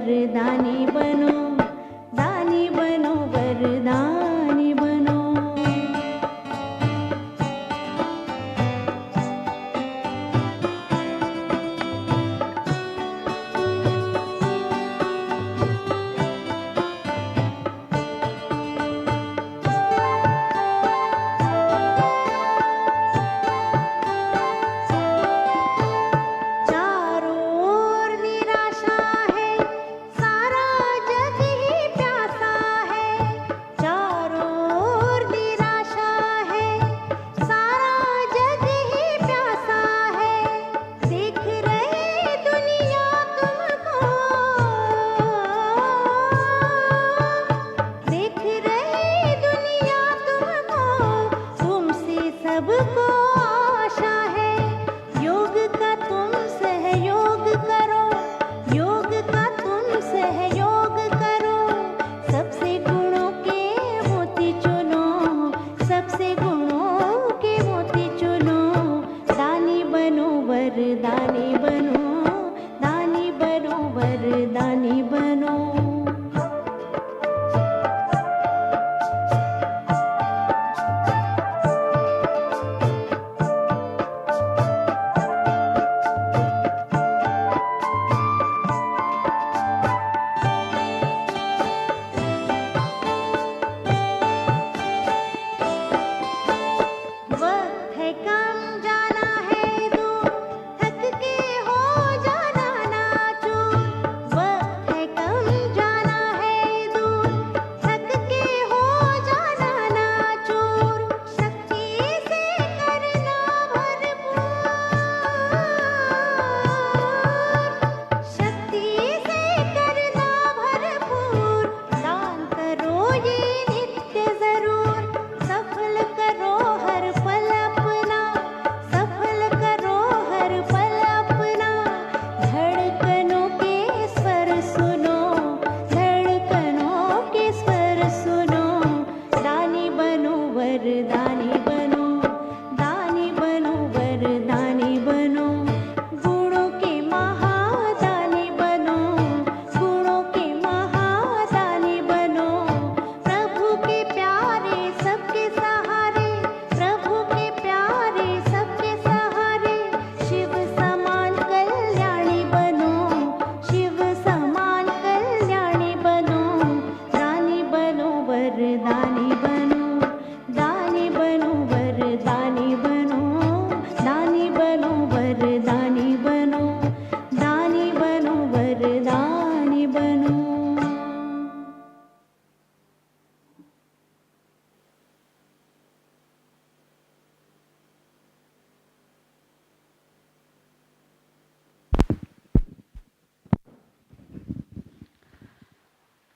वरदानी बनो, दानी बनो, वरदानी बनो।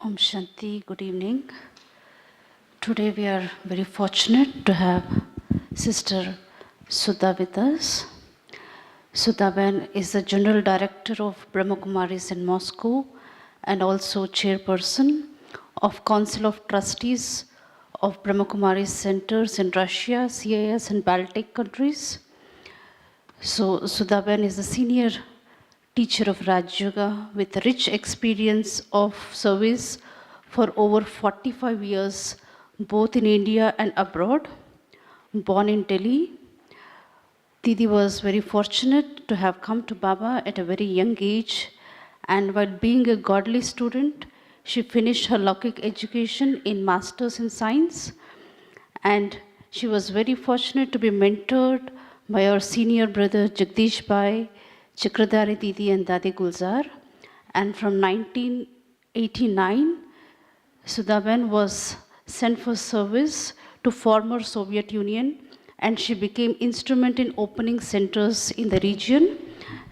Om Shanti, good evening. Today we are very fortunate to have Sister Sudha with us. Sudha Ben is the General Director of Brahma Kumaris in Moscow and also Chairperson of Council of Trustees of Brahma Kumaris Centers in Russia, CIS and Baltic countries. So Sudha Ben is a senior teacher of Raj Yoga with a rich experience of service for over 45 years, both in India and abroad. Born in Delhi, Didi was very fortunate to have come to Baba at a very young age, and while being a godly student, she finished her Laukik education in Masters in Science, and she was very fortunate to be mentored by our senior brother Jagdish Bhai, Chakradari Didi and Dadi Gulzar. And from 1989, Sudhaben was sent for service to former Soviet Union, and she became instrument in opening centers in the region.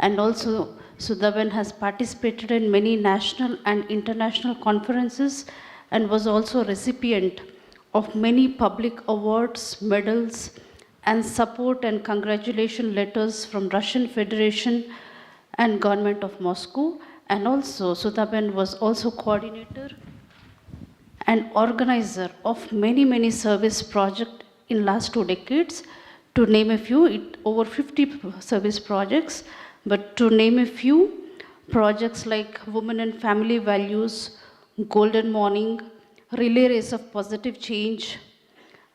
And also Sudhaben has participated in many national and international conferences and was also a recipient of many public awards, medals, and support and congratulation letters from Russian Federation and Government of Moscow. And also Sudhaben was also coordinator and organizer of many service projects in last 2 decades. To name a few, over 50 service projects, but to name a few, Projects like Women and Family Values, Golden Morning, Relay Race of Positive Change,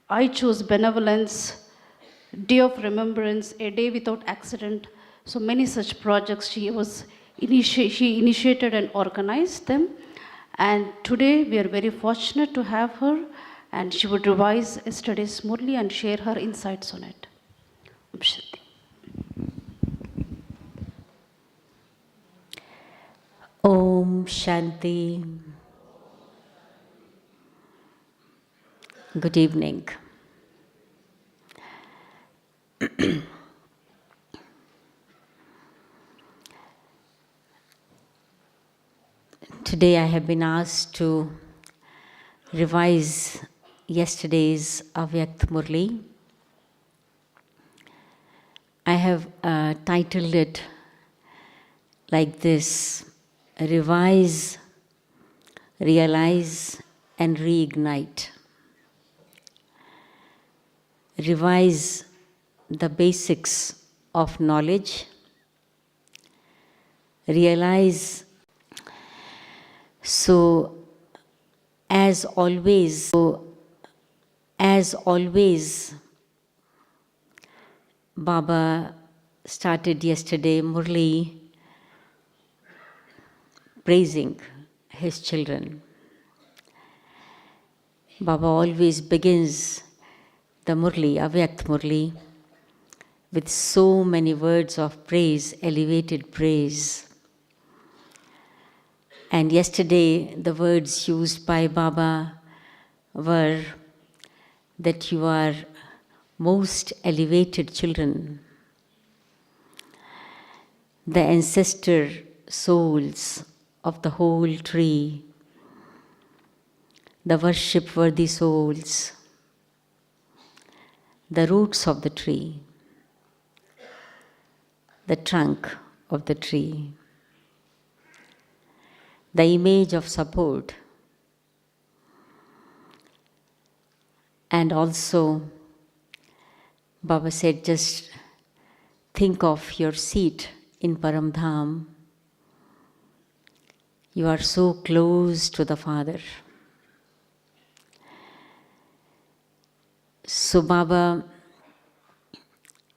I Choose Benevolence, Day of Remembrance, A Day Without Accident. So many such projects she initiated and organized them. And today we are very fortunate to have her, and she would revise yesterday's Murli and share her insights on it. Om Shanti. Om Shanti. Good evening. Today I have been asked to revise yesterday's Avyakt Murli. I have titled it like this: Revise, Realize and Reignite. Revise the basics of knowledge. Realize. So, as always, Baba started yesterday Murli praising his children. Baba always begins the Murli, Avyakt Murli, with so many words of praise, elevated praise. And yesterday, the words used by Baba were that you are most elevated children, the ancestor souls of the whole tree, the worship-worthy souls, the roots of the tree, the trunk of the tree, the image of support, and also Baba said, just think of your seat in Param Dham. You are so close to the Father. So Baba,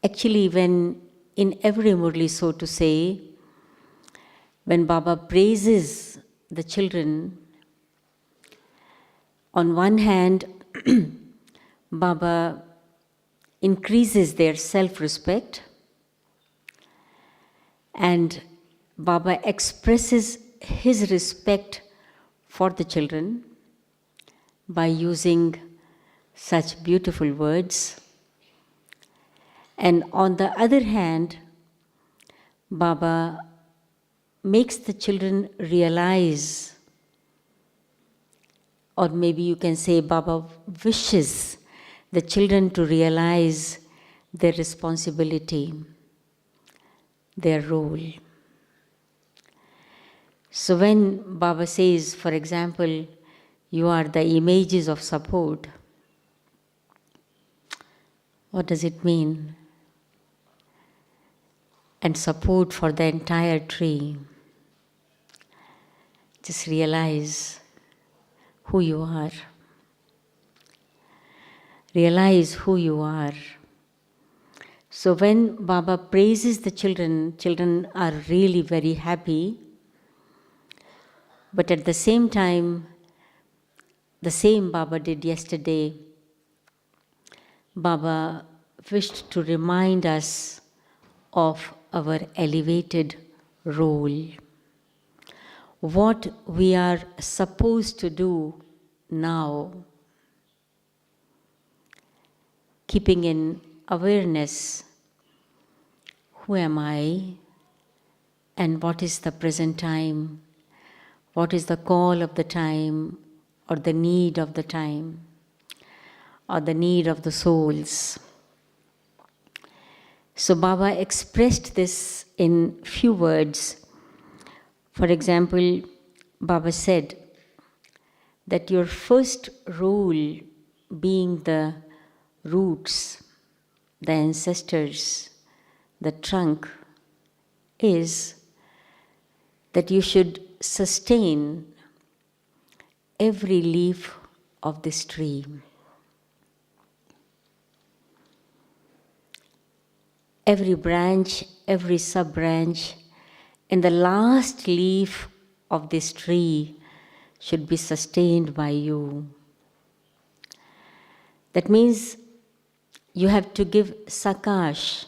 actually when in every Murli, so to say, when Baba praises the children, on one hand, Baba increases their self-respect, and Baba expresses his respect for the children by using such beautiful words. And on the other hand, Baba makes the children realize, or maybe you can say Baba wishes the children to realize their responsibility, their role. So when Baba says, for example, you are the images of support, what does it mean? And support for the entire tree. Just realize who you are. Realize who you are. So when Baba praises the children, children are really very happy. But at the same time, the same Baba did yesterday, Baba wished to remind us of our elevated role. What we are supposed to do now, keeping in awareness, who am I and what is the present time, what is the call of the time or the need of the time or the need of the souls. So Baba expressed this in few words. For example, Baba said that your first role, being the roots, the ancestors, the trunk, is that you should sustain every leaf of this tree. Every branch, every sub-branch, and the last leaf of this tree should be sustained by you. That means you have to give sakash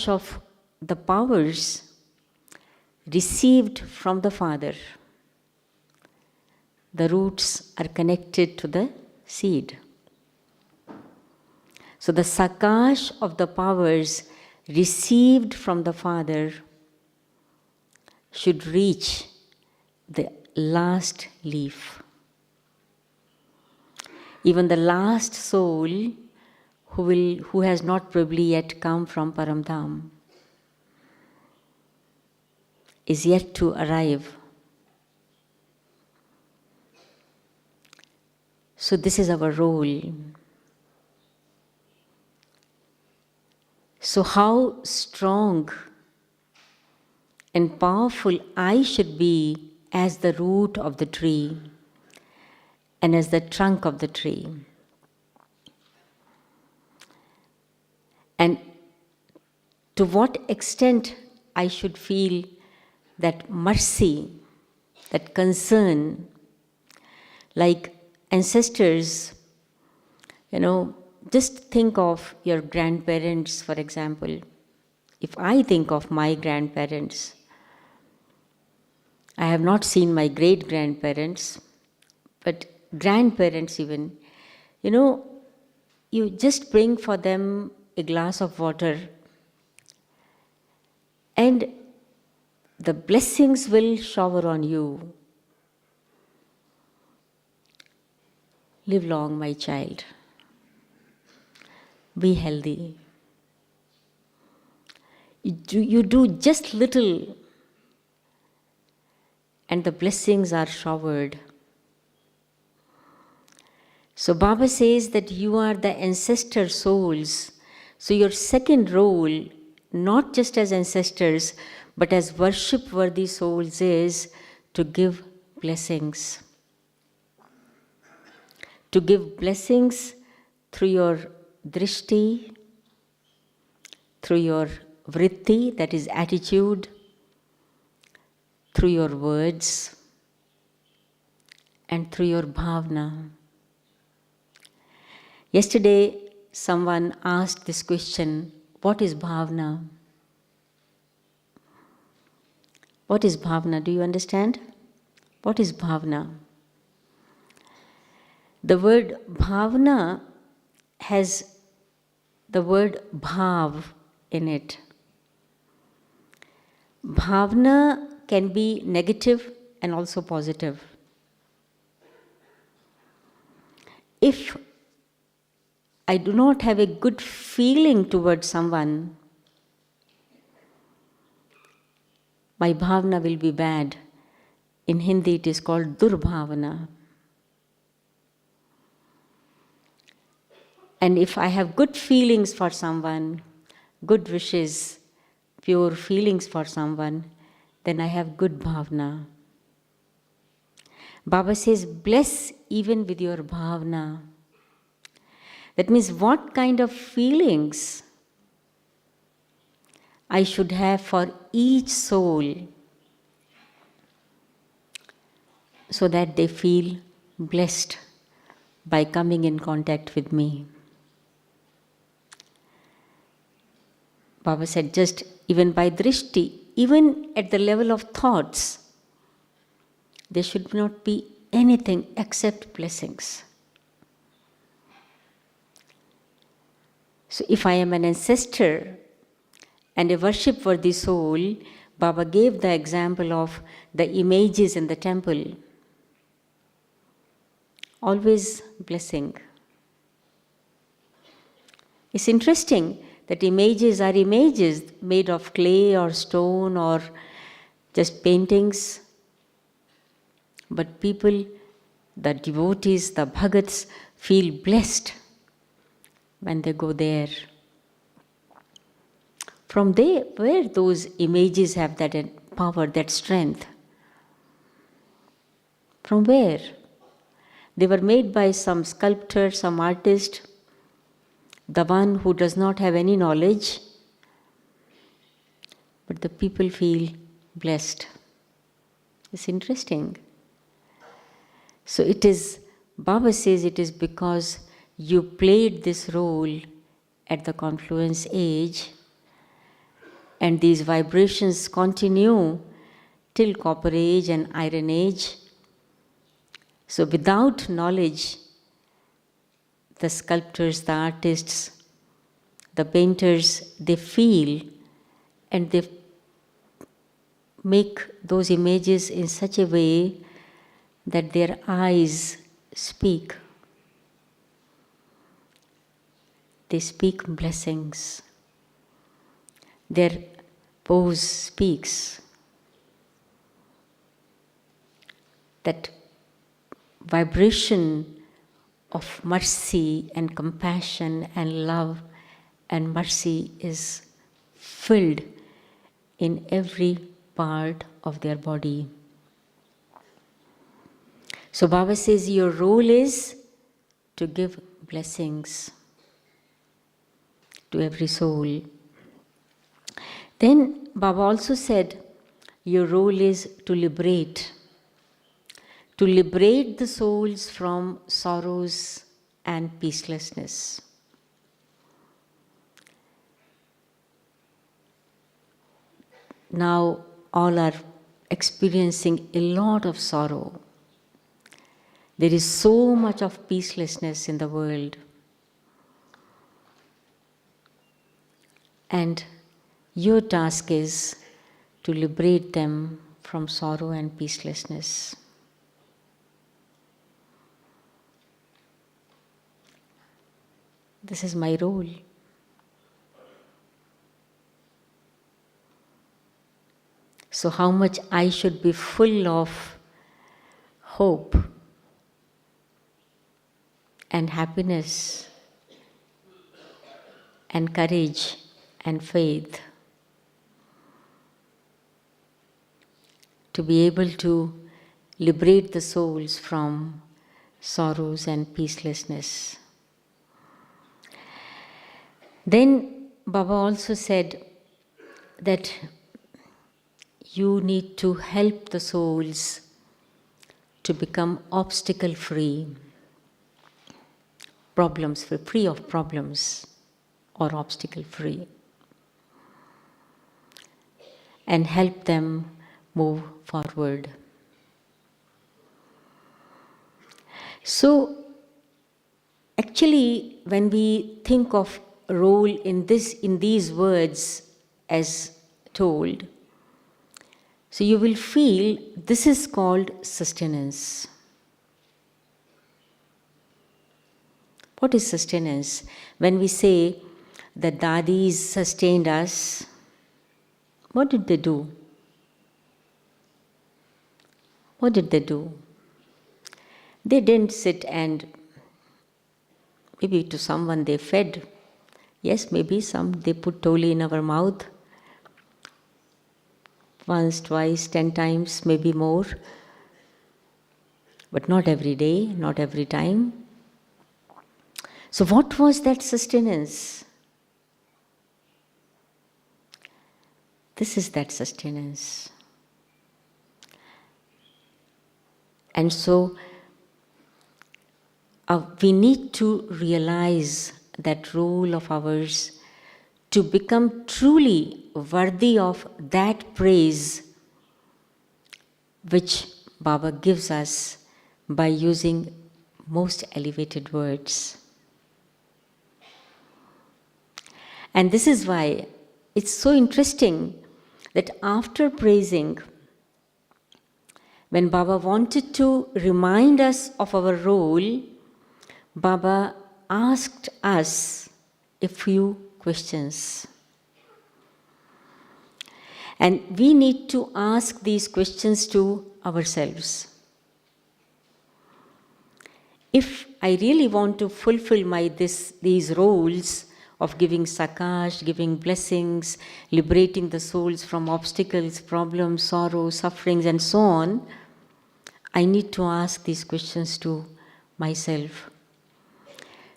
of the powers received from the Father. The roots are connected to the seed. So the sakash of the powers received from the Father should reach the last leaf. Even the last soul who has not probably yet come from Paramdham is yet to arrive. So this is our role. So how strong and powerful I should be as the root of the tree and as the trunk of the tree. And to what extent I should feel that mercy, that concern, like ancestors, just think of your grandparents, for example. If I think of my grandparents, I have not seen my great-grandparents, but grandparents even, you just bring for them a glass of water and the blessings will shower on you. Live long, my child. Be healthy. You do just little and the blessings are showered. So Baba says that you are the ancestor souls. So your second role, not just as ancestors, but as worship-worthy souls, is to give blessings. To give blessings through your drishti, through your vritti, that is attitude, through your words, and through your bhavna. Yesterday, someone asked this question, what is bhavna? What is bhavna? Do you understand? What is bhavna? The word bhavna has the word bhav in it. Bhavna can be negative and also positive. If I do not have a good feeling towards someone, my bhavna will be bad. In Hindi it is called durbhavana. And if I have good feelings for someone, good wishes, pure feelings for someone, then I have good bhavna. Baba says, bless even with your bhavna. That means what kind of feelings I should have for each soul so that they feel blessed by coming in contact with me. Baba said, just even by drishti, even at the level of thoughts, there should not be anything except blessings. So if I am an ancestor and a worship-worthy soul, Baba gave the example of the images in the temple. Always blessing. It's interesting that images are images made of clay or stone or just paintings. But people, the devotees, the bhagats, feel blessed when they go there. From there, where those images have that power, that strength? From where? They were made by some sculptor, some artist, the one who does not have any knowledge, but the people feel blessed. It's interesting. So it is, Baba says it is because you played this role at the confluence age, and these vibrations continue till copper age and iron age. So without knowledge, the sculptors, the artists, the painters, they feel and they make those images in such a way that their eyes speak. They speak blessings. Their pose speaks. That vibration of mercy and compassion and love and mercy is filled in every part of their body. So Baba says your role is to give blessings to every soul. Then Baba also said your role is to liberate the souls from sorrows and peacelessness. Now all are experiencing a lot of sorrow. There is so much of peacelessness in the world. And your task is to liberate them from sorrow and peacelessness. This is my role. So how much I should be full of hope and happiness and courage and faith to be able to liberate the souls from sorrows and peacelessness. Then Baba also said that you need to help the souls to become obstacle-free, problems-free, free of problems or obstacle-free, and help them move forward. So, actually, when we think of role in these words as told, so you will feel this is called sustenance. What is sustenance? When we say the dadis sustained us, what did they do? What did they do? They didn't sit and maybe to someone they fed. Yes, maybe some they put toli in our mouth. Once, twice, 10 times, maybe more. But not every day, not every time. So what was that sustenance? This is that sustenance. And so we need to realize that role of ours to become truly worthy of that praise which Baba gives us by using most elevated words. And this is why it's so interesting that after praising, when Baba wanted to remind us of our role, Baba asked us a few questions. And we need to ask these questions to ourselves. If I really want to fulfill these roles of giving sakash, giving blessings, liberating the souls from obstacles, problems, sorrow, sufferings, and so on, I need to ask these questions to myself.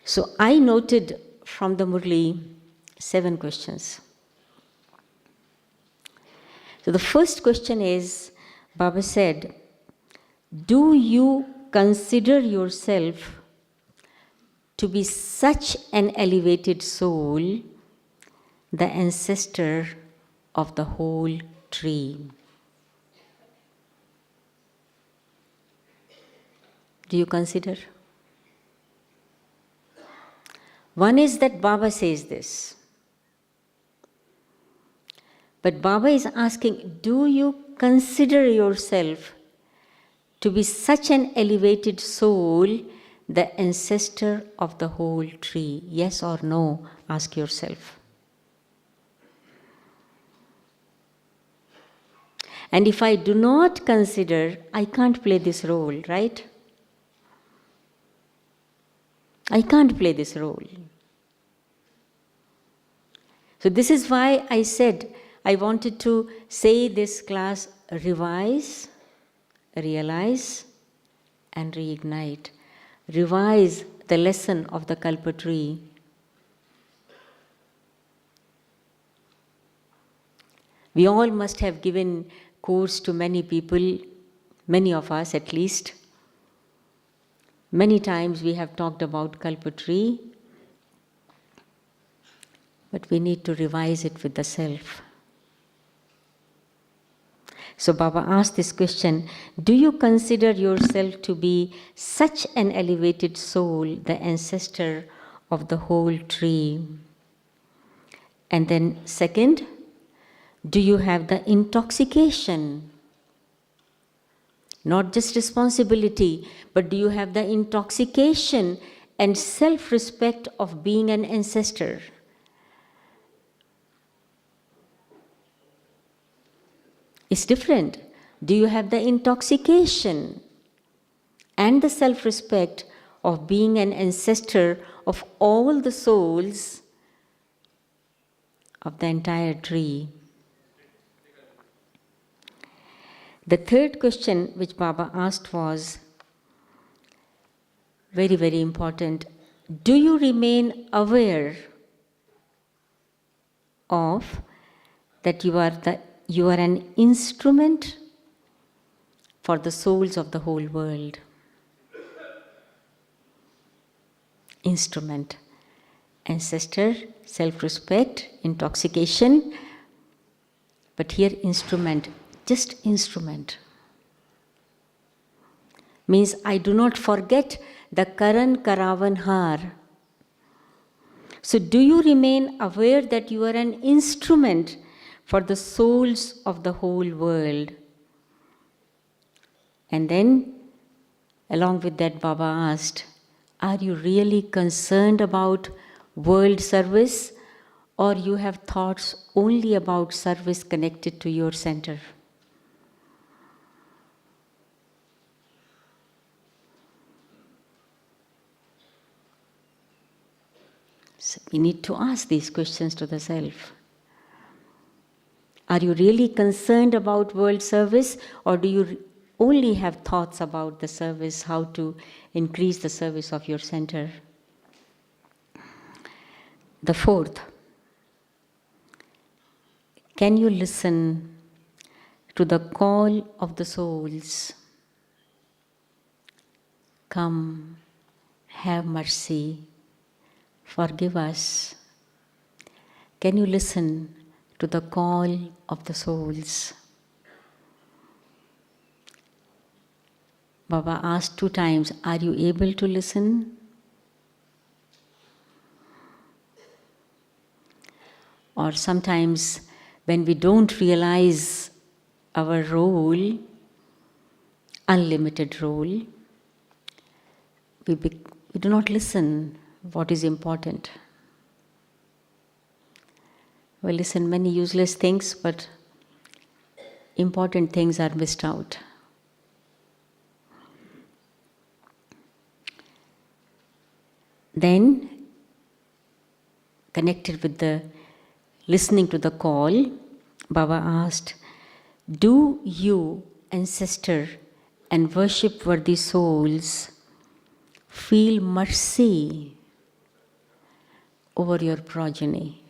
So I noted from the Murli 7 questions. So the first question is, Baba said, do you consider yourself to be such an elevated soul, the ancestor of the whole tree? Do you consider? One is that Baba says this. But Baba is asking, do you consider yourself to be such an elevated soul, the ancestor of the whole tree? Yes or no? Ask yourself. And if I do not consider, I can't play this role, right? I can't play this role. So this is why I said I wanted to say this class, revise, realize, and reignite. Revise the lesson of the Kalpa tree. We all must have given course to many people, many of us at least. Many times we have talked about Kalpa tree, but we need to revise it with the self. So Baba asked this question, do you consider yourself to be such an elevated soul, the ancestor of the whole tree? And then second, do you have the intoxication? Not just responsibility, but do you have the intoxication and self-respect of being an ancestor? It's different. Do you have the intoxication and the self-respect of being an ancestor of all the souls of the entire tree? The third question which Baba asked was very, very important. Do you remain aware of that you are an instrument for the souls of the whole world? Instrument. Ancestor, self-respect, intoxication. But here instrument, just instrument. Means I do not forget the Karan Karavan Har. So do you remain aware that you are an instrument for the souls of the whole world? And then, along with that, Baba asked, are you really concerned about world service, or you have thoughts only about service connected to your center? So we need to ask these questions to the self. Are you really concerned about world service, or do you only have thoughts about the service, how to increase the service of your center? The fourth, can you listen to the call of the souls? Come, have mercy, forgive us. Can you listen to the call of the souls? Baba asked 2 times, are you able to listen? Or sometimes when we don't realize our role, unlimited role, we do not listen what is important. We listen many useless things, but important things are missed out. Then, connected with the listening to the call, Baba asked, do you, ancestor and worship worthy souls, feel mercy over your progeny?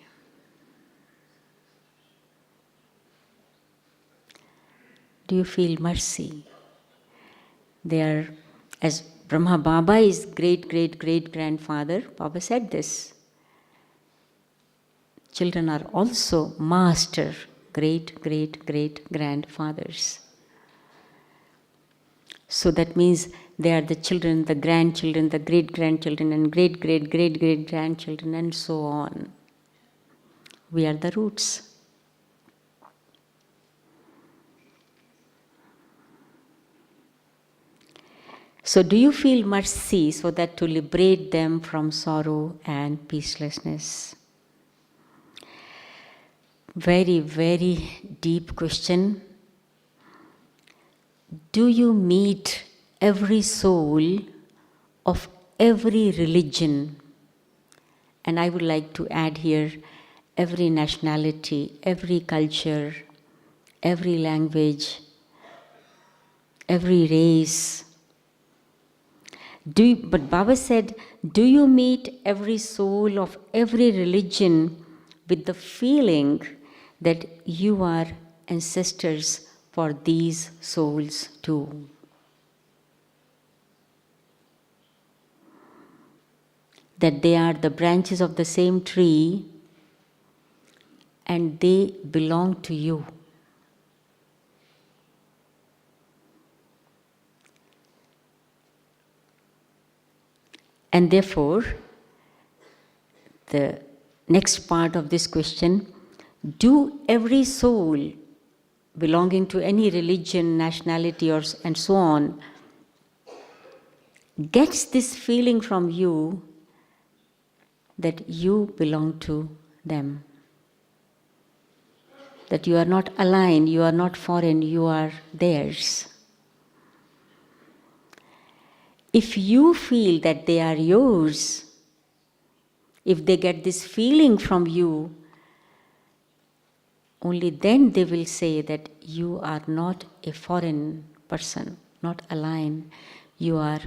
Do you feel mercy? They are, as Brahma Baba is great-great-great-grandfather, Baba said this. Children are also master great-great-great-grandfathers. So that means they are the children, the grandchildren, the great-grandchildren, and great-great-great-great-grandchildren, and so on. We are the roots. So do you feel mercy so that to liberate them from sorrow and peacelessness? Very, very deep question. Do you meet every soul of every religion? And I would like to add here every nationality, every culture, every language, every race. But Baba said, do you meet every soul of every religion with the feeling that you are ancestors for these souls too? That they are the branches of the same tree and they belong to you. And therefore, the next part of this question, do every soul belonging to any religion, nationality, and so on, gets this feeling from you that you belong to them? That you are not alien, you are not foreign, you are theirs. If you feel that they are yours, if they get this feeling from you, only then they will say that you are not a foreign person, not alien. You are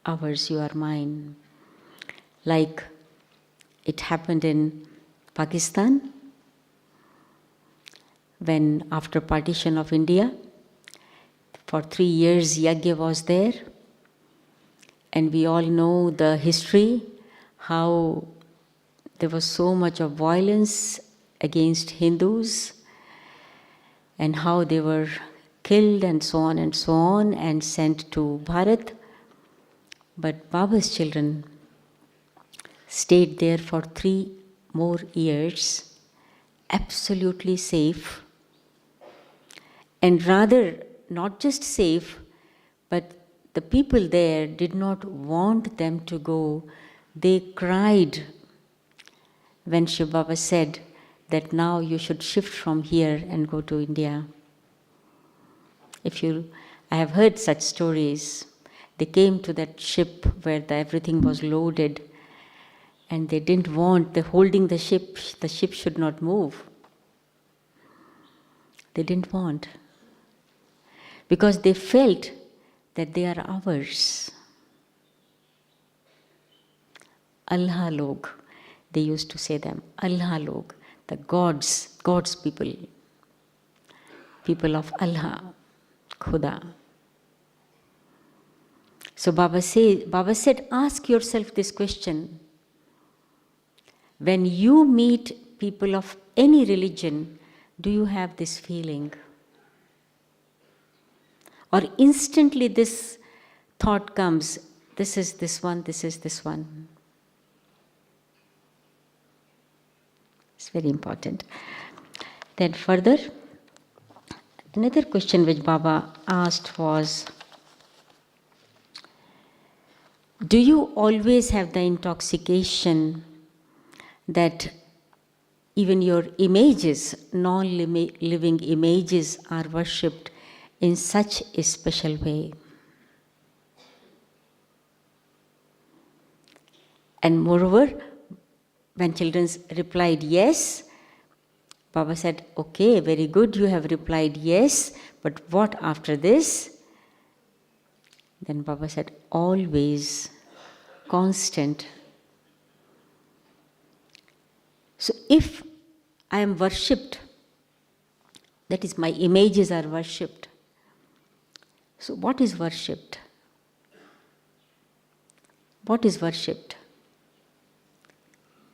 ours, you are mine. Like it happened in Pakistan, when after partition of India, for 3 years Yagya was there. And we all know the history, how there was so much of violence against Hindus, and how they were killed and so on and sent to Bharat. But Baba's children stayed there for 3 more years, absolutely safe, and rather not just safe, but the people there did not want them to go. They cried when Shiv Baba said that now you should shift from here and go to India. I have heard such stories. They came to that ship where everything was loaded, and they didn't want, holding the ship should not move. They didn't want. Because they felt that they are ours. Allah log, they used to say them. Allah log, the God's people. People of Allah, Khuda. So Baba said, ask yourself this question. When you meet people of any religion, do you have this feeling? Or instantly this thought comes, this is this one, this is this one. It's very important. Then further, another question which Baba asked was, do you always have the intoxication that even your images, non-living images, are worshipped in such a special way? And moreover, when children replied yes, Baba said, okay, very good, you have replied yes, but what after this? Then Baba said, always, constant. So if I am worshipped, that is, my images are worshipped. So what is worshipped? What is worshipped?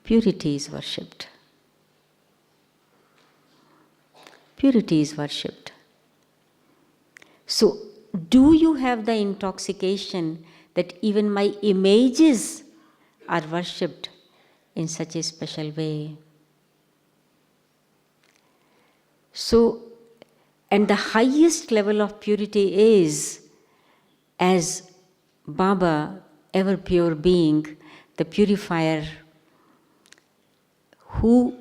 Purity is worshipped. Purity is worshipped. So, do you have the intoxication that even my images are worshipped in such a special way? So, and the highest level of purity is, as Baba, ever pure being, the purifier, who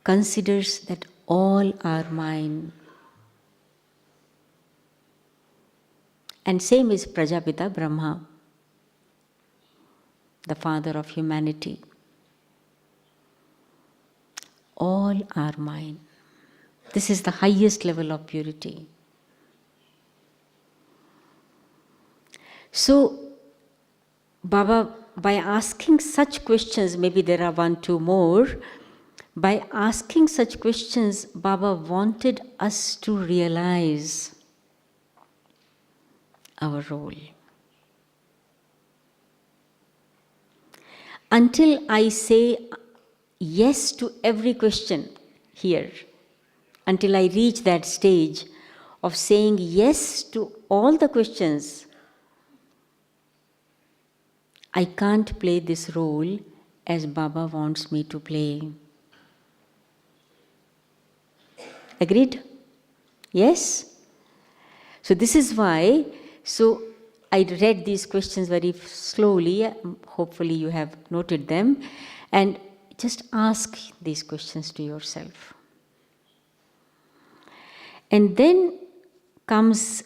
considers that all are mine. And same is Prajapita Brahma, the father of humanity. All are mine. This is the highest level of purity. So, Baba, by asking such questions, maybe there are one, two more, by asking such questions, Baba wanted us to realize our role. Until I say yes to every question here, until I reach that stage of saying yes to all the questions, I can't play this role as Baba wants me to play. Agreed? Yes? So this is why, I read these questions very slowly, hopefully you have noted them, and just ask these questions to yourself. And then comes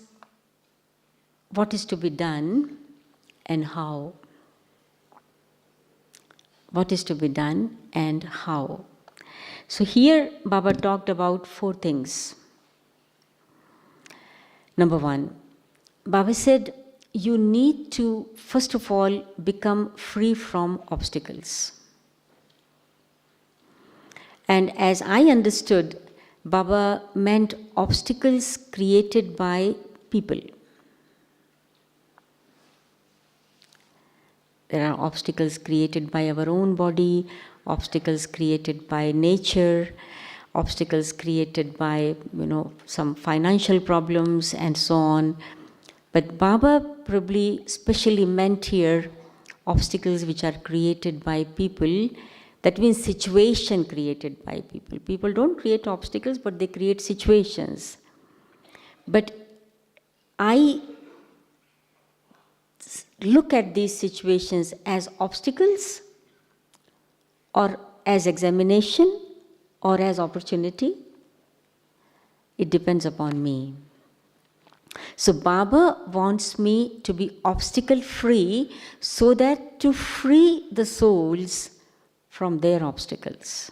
what is to be done and how. What is to be done and how. So here Baba talked about 4 things. Number 1, Baba said, you need to, first of all, become free from obstacles. And as I understood, Baba meant obstacles created by people. There are obstacles created by our own body, obstacles created by nature, obstacles created by, some financial problems and so on. But Baba probably specially meant here obstacles which are created by people. That means situation created by people. People don't create obstacles, but they create situations. But I look at these situations as obstacles or as examination or as opportunity. It depends upon me. So Baba wants me to be obstacle free so that to free the souls from their obstacles.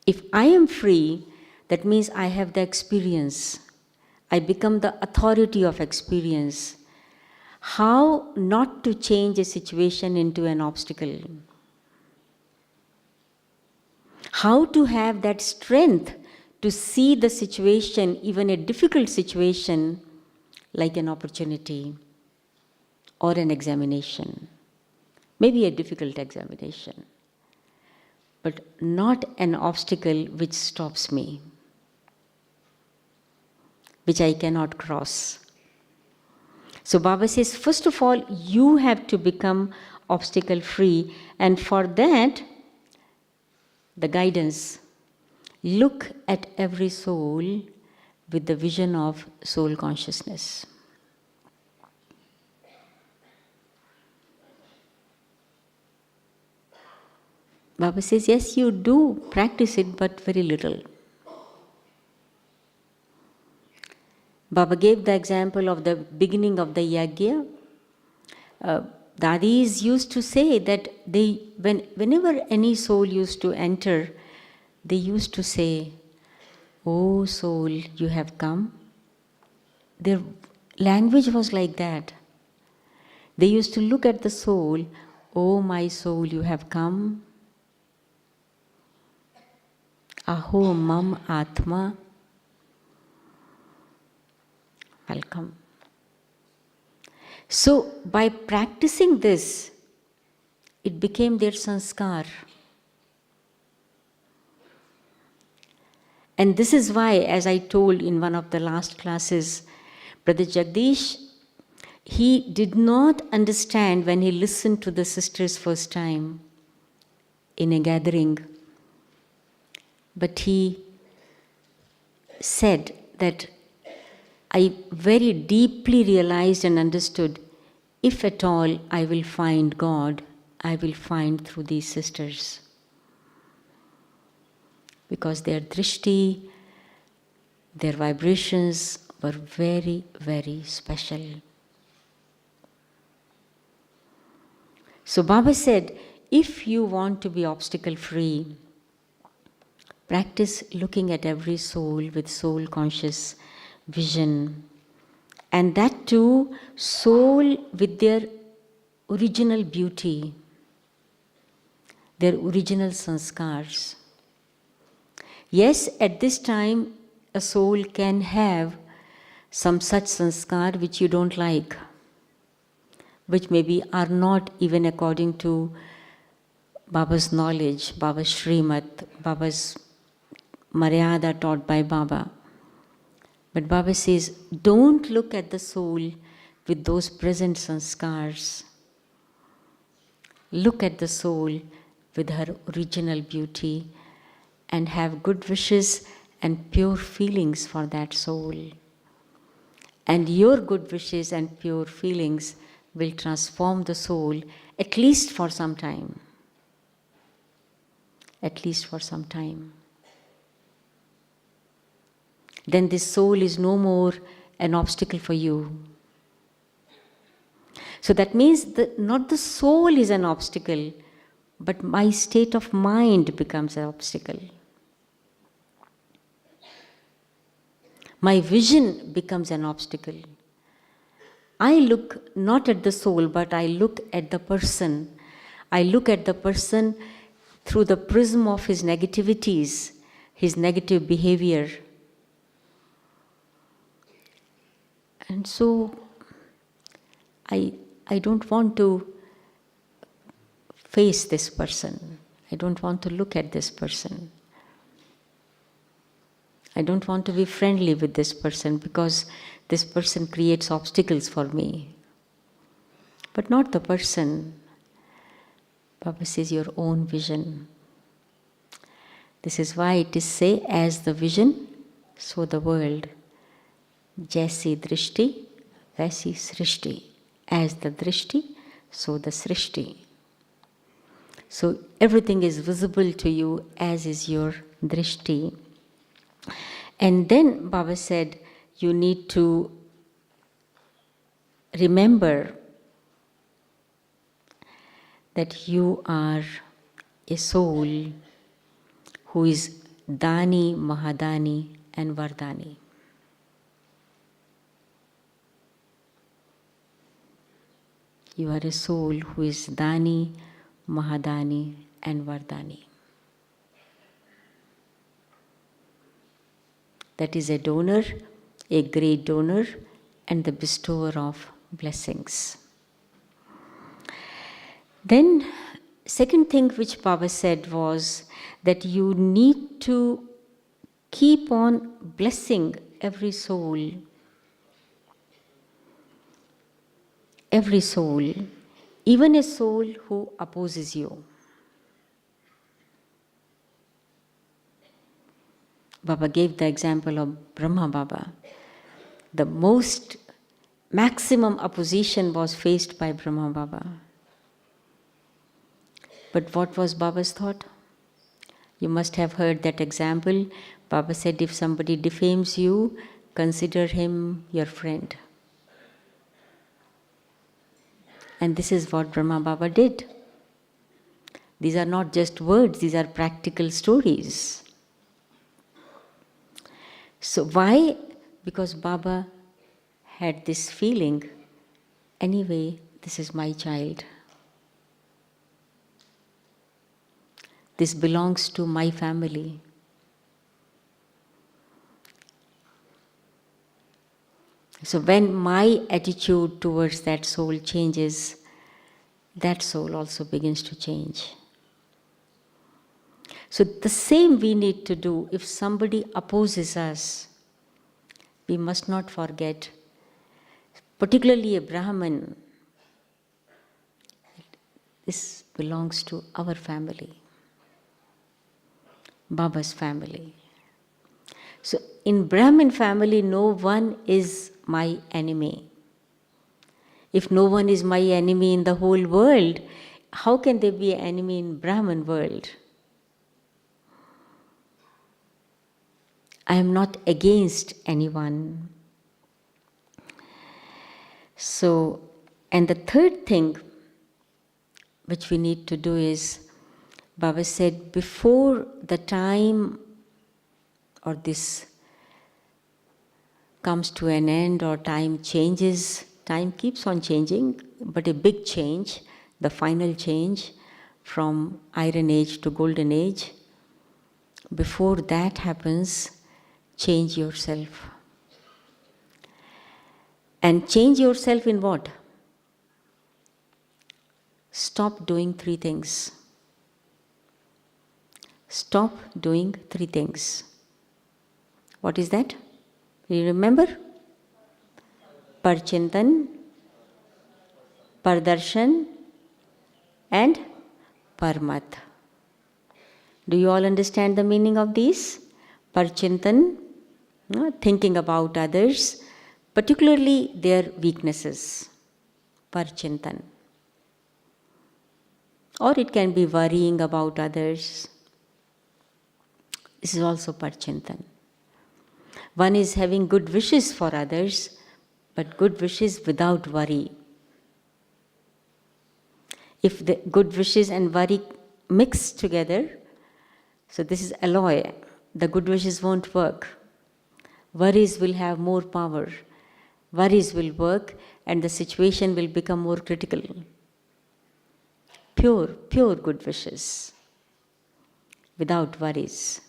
If I am free, that means I have the experience. I become the authority of experience. How not to change a situation into an obstacle? How to have that strength to see the situation, even a difficult situation, like an opportunity or an examination. Maybe a difficult examination, but not an obstacle which stops me, which I cannot cross. So Baba says, first of all, you have to become obstacle free, and for that, the guidance, look at every soul with the vision of soul consciousness. Baba says, yes, you do practice it, but very little. Baba gave the example of the beginning of the yagya. Dadis used to say that whenever any soul used to enter, they used to say, "Oh soul, you have come." Their language was like that. They used to look at the soul, "Oh my soul, you have come. Aho mam atma, welcome." So by practicing this, it became their sanskar. And this is why, as I told in one of the last classes, Brother Jagdish, he did not understand when he listened to the sisters first time in a gathering. But he said that I very deeply realized and understood, if at all I will find God, I will find through these sisters. Because their drishti, their vibrations were very, very special. So Baba said, if you want to be obstacle-free, practice looking at every soul with soul-conscious vision. And that too, soul with their original beauty, their original sanskars. Yes, at this time, a soul can have some such sanskar which you don't like, which maybe are not even according to Baba's knowledge, Baba's Srimad, Baba's Maryada taught by Baba. But Baba says, don't look at the soul with those present sanskars. Look at the soul with her original beauty and have good wishes and pure feelings for that soul. And your good wishes and pure feelings will transform the soul, at least for some time. At least for some time. Then this soul is no more an obstacle for you. So that means that not the soul is an obstacle, but my state of mind becomes an obstacle. My vision becomes an obstacle. I look not at the soul, but I look at the person. I look at the person through the prism of his negativities, his negative behavior. And so I don't want to face this person. I don't want to look at this person. I don't want to be friendly with this person because this person creates obstacles for me. But not the person. Baba says your own vision. This is why it is say, as the vision, so the world. Jaisi drishti, vaisi srishti. As the drishti, so the srishti. So everything is visible to you as is your drishti. And then Baba said, you need to remember that you are a soul who is Dani, Mahadani and Vardani. You are a soul who is Dani, Mahadani and Vardani. That is a donor, a great donor, and the bestower of blessings. Then, second thing which Baba said was that you need to keep on blessing every soul, even a soul who opposes you. Baba gave the example of Brahma Baba. The maximum opposition was faced by Brahma Baba. But what was Baba's thought? You must have heard that example. Baba said, if somebody defames you, consider him your friend. And this is what Brahma Baba did. These are not just words, these are practical stories. So why? Because Baba had this feeling, anyway, this is my child. This belongs to my family. So when my attitude towards that soul changes, that soul also begins to change. So the same we need to do. If somebody opposes us, we must not forget, particularly a Brahmin, this belongs to our family, Baba's family. So in Brahmin family, no one is my enemy. If no one is my enemy in the whole world, how can there be an enemy in Brahmin world? I am not against anyone. So, and the third thing which we need to do is, Baba said, before the time or this comes to an end or time changes, time keeps on changing, but a big change, the final change from Iron Age to Golden Age, before that happens, change yourself. And change yourself in what? Stop doing 3 things. Stop doing 3 things. What is that? Do you remember? Parchintan, Pardarshan, and Parmat. Do you all understand the meaning of these? Parchintan, thinking about others, particularly their weaknesses. Parchintan. Or it can be worrying about others. This is also Parchintan. One is having good wishes for others, but good wishes without worry. If the good wishes and worry mix together, so this is alloy, the good wishes won't work. Worries will have more power. Worries will work and the situation will become more critical. Pure good wishes, without worries.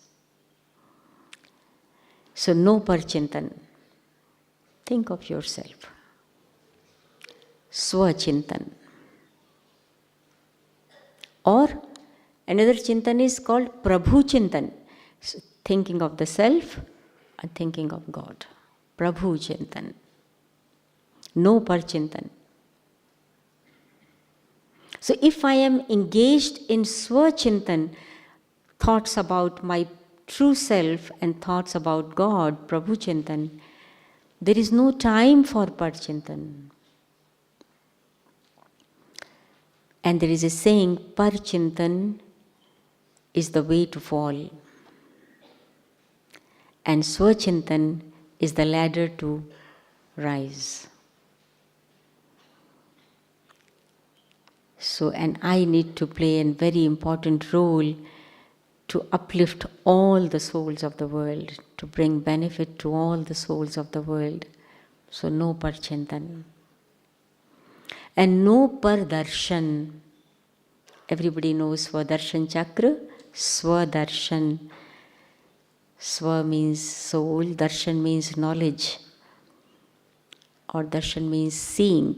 So no parchintan. Think of yourself. Swachintan. Or another chintan is called Prabhu Chintan. So thinking of the self and thinking of God. Prabhu Chintan. No parchintan. So if I am engaged in Swachintan, thoughts about my true self and thoughts about God, Prabhu Chintan, there is no time for Parchintan. And there is a saying, Parchintan is the way to fall. And Swachintan is the ladder to rise. So, and I need to play a very important role to uplift all the souls of the world, to bring benefit to all the souls of the world. So no parchintan. And no pardarshan. Everybody knows Svadarshan Chakra, Swadarshan. Swa means soul, darshan means knowledge, or darshan means seeing.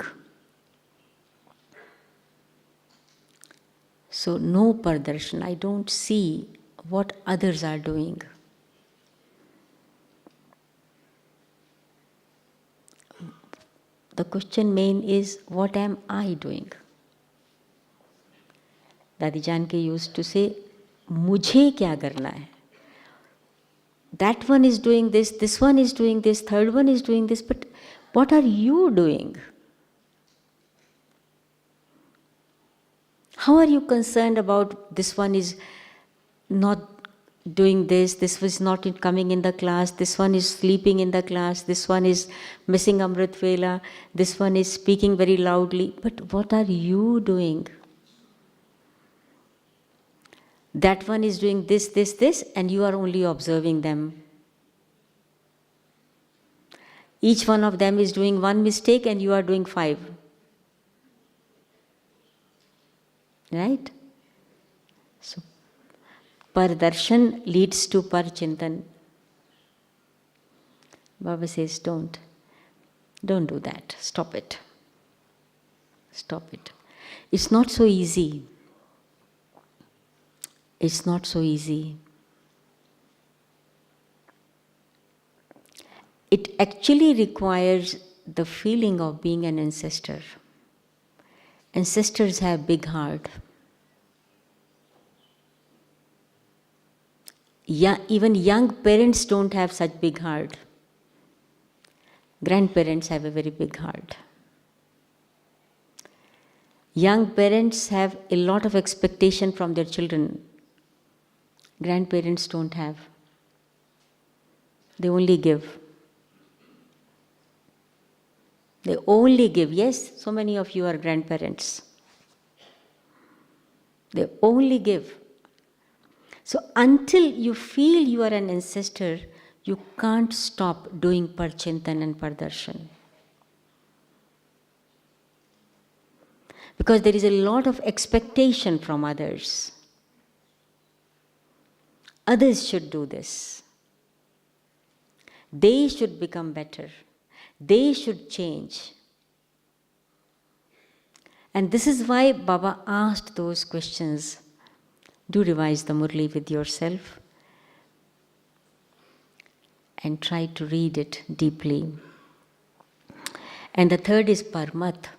So no pardarshan, I don't see what others are doing. The question main is, what am I doing? Dadi Janki used to say, mujhe kya karna hai? That one is doing this one is doing this, third one is doing this, but what are you doing? How are you concerned about this one is not doing this was not coming in the class, this one is sleeping in the class, this one is missing Amrit Vela, this one is speaking very loudly. But what are you doing? That one is doing this, and you are only observing them. Each one of them is doing one mistake and you are doing 5. Right? So, Pardarshan leads to Parchintan. Baba says, don't do that. Stop it. Stop it. It's not so easy. It's not so easy. It actually requires the feeling of being an ancestor. Ancestors have big heart. Even young parents don't have such big heart. Grandparents have a very big heart. Young parents have a lot of expectation from their children. Grandparents don't have. They only give. They only give. Yes, so many of you are grandparents. They only give. So until you feel you are an ancestor, you can't stop doing Parchintan and Pardarshan. Because there is a lot of expectation from others. Others should do this. They should become better. They should change. And this is why Baba asked those questions. Do revise the Murli with yourself and try to read it deeply. And the third is Parmat.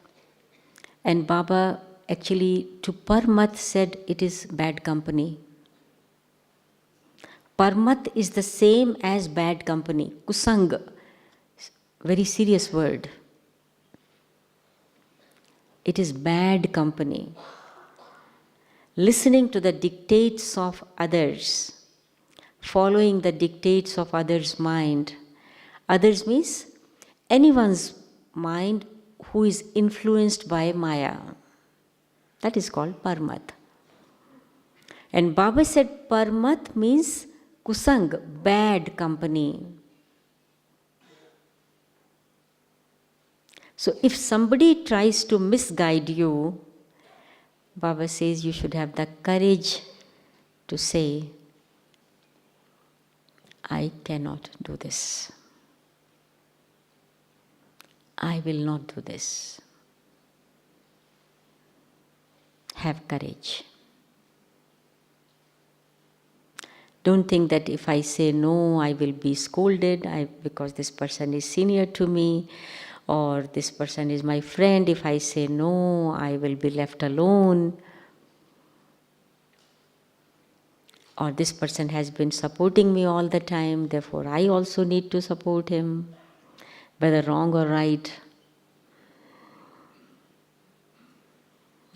And Baba actually to Parmat said it is bad company. Parmat is the same as bad company. Kusang, very serious word. It is bad company. Listening to the dictates of others, following the dictates of others' mind. Others means anyone's mind who is influenced by Maya. That is called Parmat. And Baba said Parmat means Kusang, bad company. So if somebody tries to misguide you, Baba says you should have the courage to say, I cannot do this. I will not do this. Have courage. Don't think that if I say no, I will be scolded because this person is senior to me, or this person is my friend. If I say no, I will be left alone. Or this person has been supporting me all the time, therefore I also need to support him, whether wrong or right.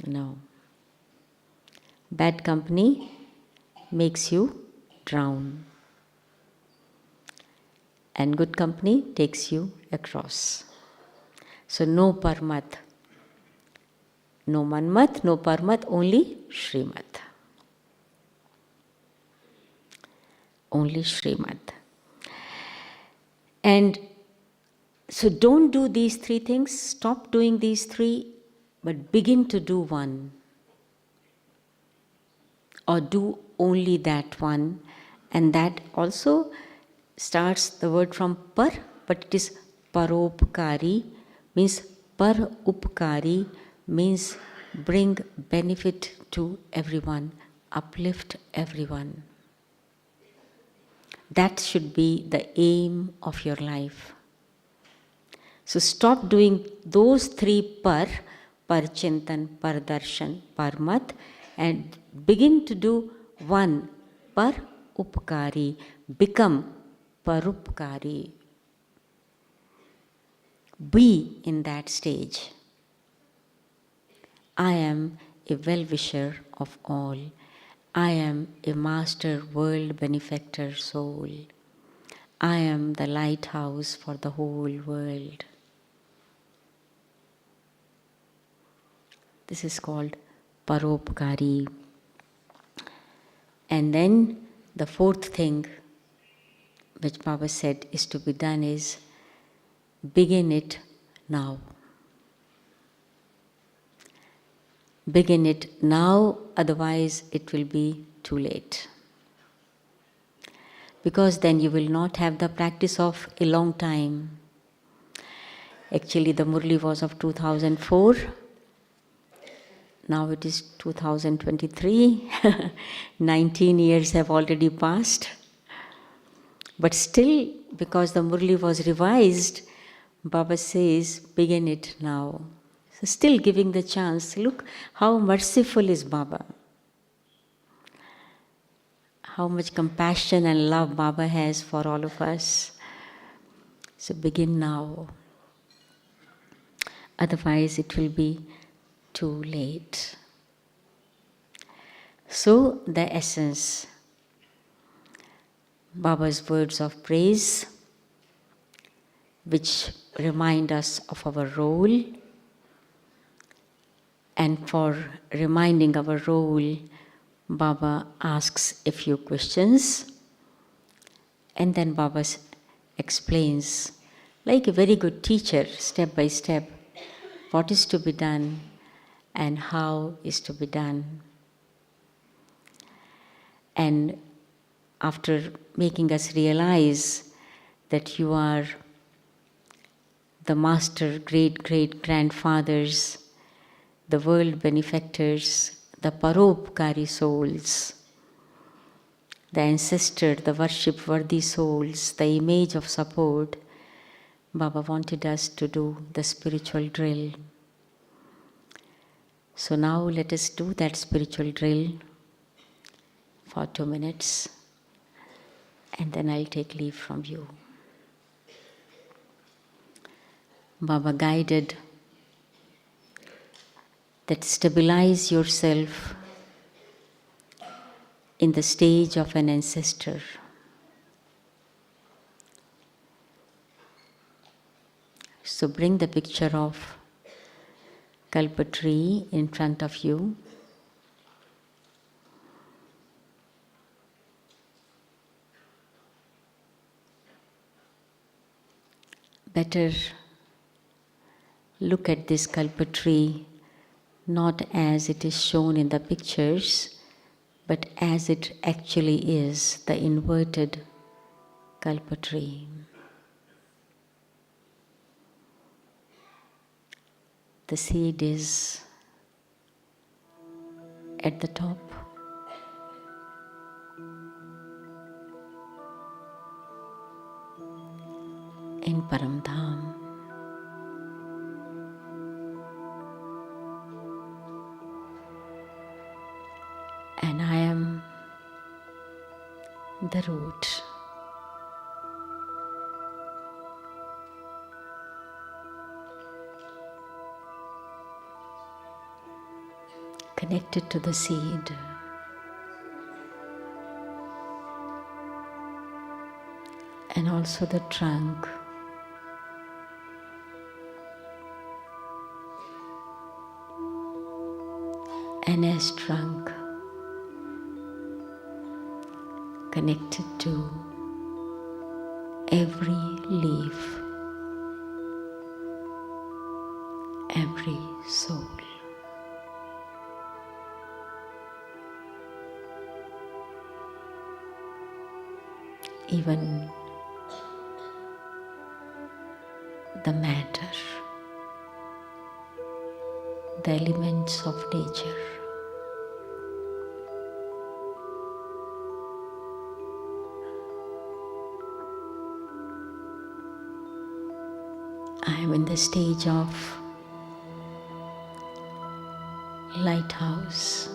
No. Bad company makes you drown. And good company takes you across. So no Parmat. No Manmat, no Parmat, only Shrimat. Only Shrimat. And so don't do these 3 things, stop doing these 3, but begin to do one. Or do only that one. And that also starts the word from par, but it is paropkari, means par upkari, means bring benefit to everyone, uplift everyone. That should be the aim of your life. So stop doing those 3 Parchintan, Pardarshan, Parmat, and begin to do one, Par Upkari, become Parupkari. Be in that stage. I am a well-wisher of all, I am a master world benefactor soul. I am the lighthouse for the whole world. This is called Paropkari. And then the fourth thing which Baba said is to be done is begin it now. Begin it now, otherwise it will be too late. Because then you will not have the practice of a long time. Actually, the Murli was of 2004. Now it is 2023. 19 years have already passed. But still, because the Murli was revised, Baba says, begin it now. So still giving the chance. Look how merciful is Baba. How much compassion and love Baba has for all of us. So begin now. Otherwise it will be too late. So the essence, Baba's words of praise, which remind us of our role. And for reminding our role, Baba asks a few questions. And then Baba explains, like a very good teacher, step by step, what is to be done and how is to be done. And after making us realize that you are the master great-great-grandfathers, the world benefactors, the Paropkari souls, the ancestor, the worship-worthy souls, the image of support, Baba wanted us to do the spiritual drill. So now let us do that spiritual drill for 2 minutes, and then I'll take leave from you. Baba guided that stabilize yourself in the stage of an ancestor. So bring the picture of Kalpa tree in front of you. Better look at this Kalpa tree not as it is shown in the pictures, but as it actually is, the inverted Kalpa tree. The seed is at the top. In Paramdham. And I am the root. Connected to the seed. And also the trunk. And as trunk, connected to every leaf, every soul. Even the matter, the elements of nature. I am in the stage of lighthouse.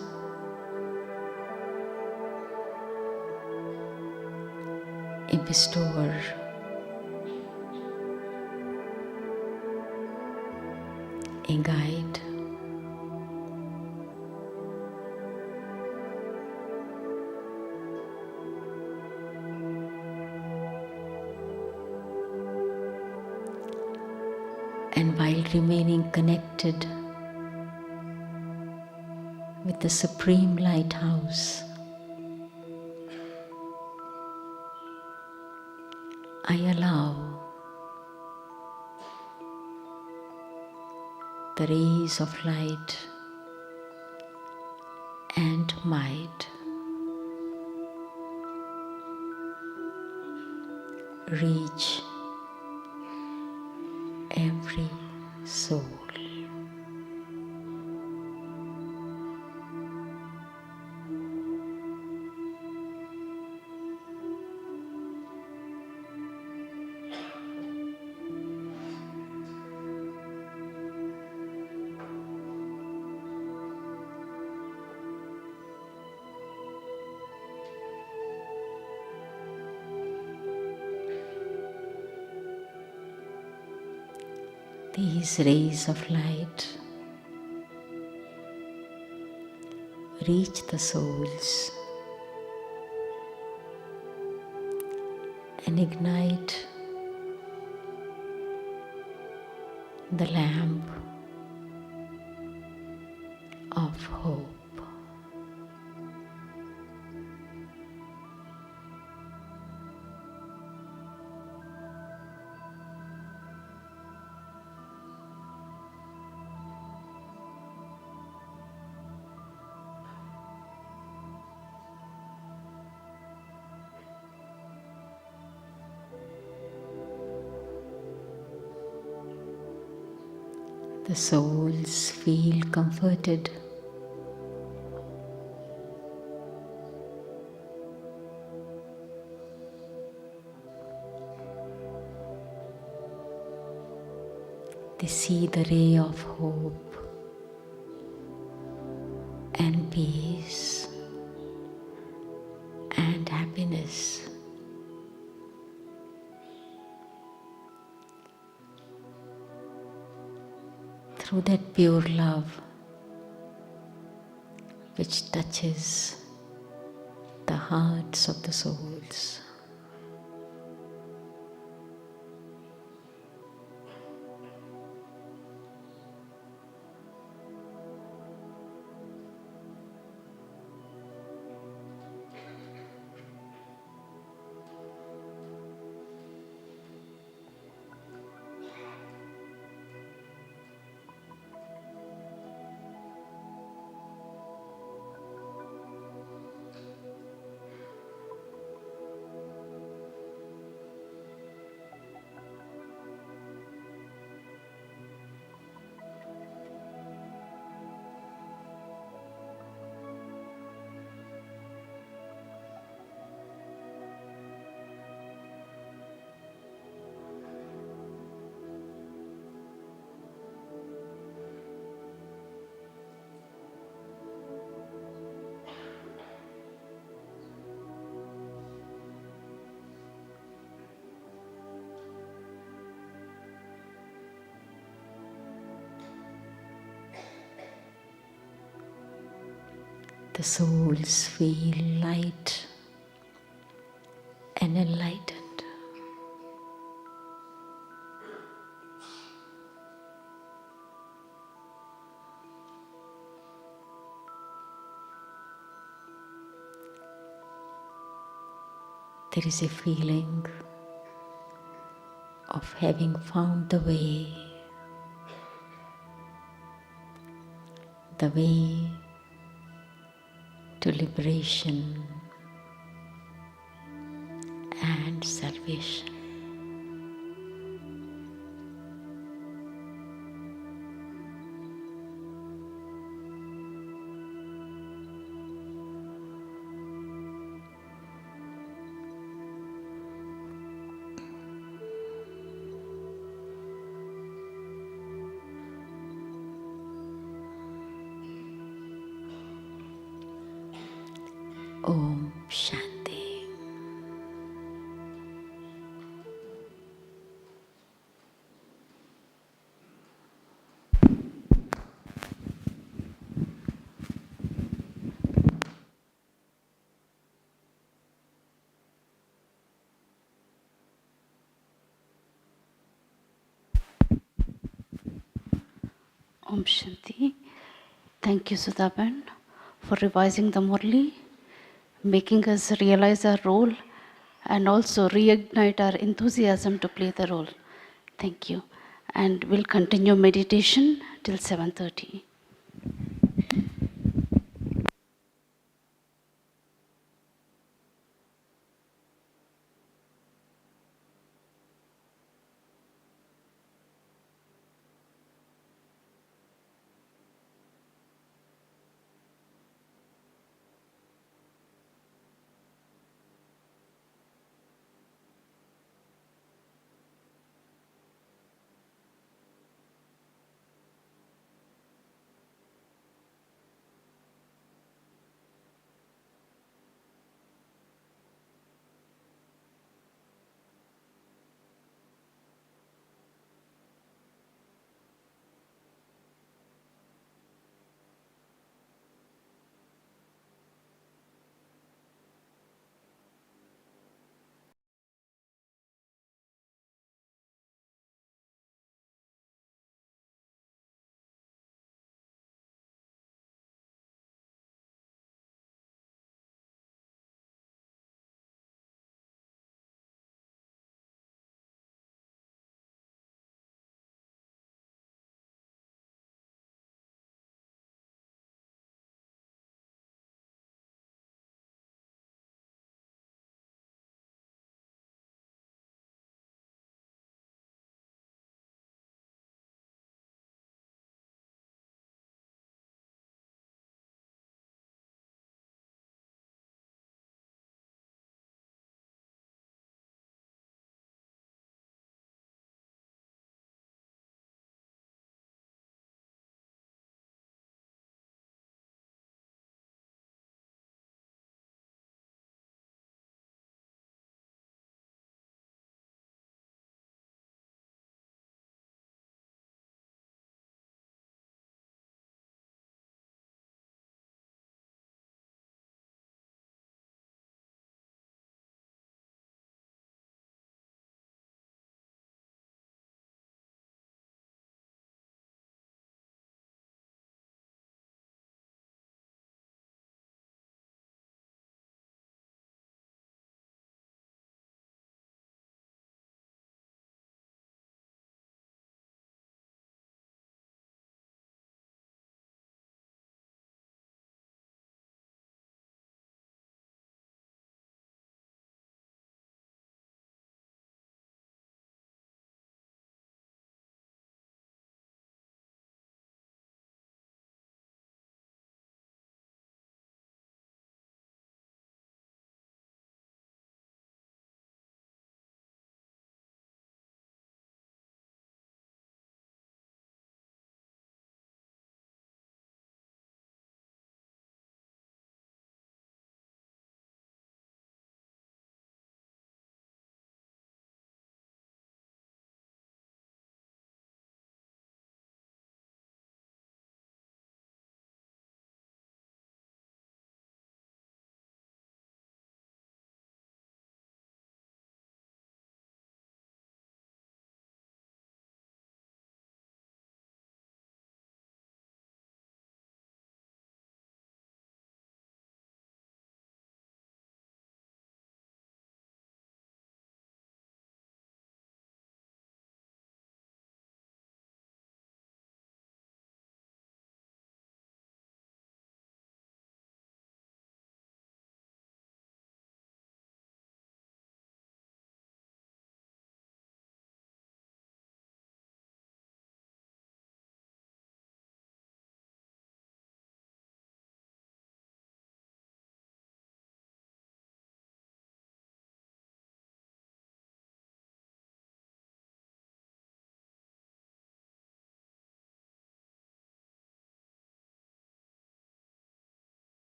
A bestower, a guide, And while remaining connected with the Supreme Lighthouse, I allow the rays of light and might reach every soul. These rays of light reach the souls and ignite the lamp of hope. The souls feel comforted. They see the ray of hope and peace and happiness. Through that pure love which touches the hearts of the souls. The souls feel light and enlightened. There is a feeling of having found the way to liberation and salvation. Om Shanti. Om Shanti. Thank you, Sudhaban, for revising the Murli, making us realize our role and also reignite our enthusiasm to play the role. Thank you. And we'll continue meditation till 7:30.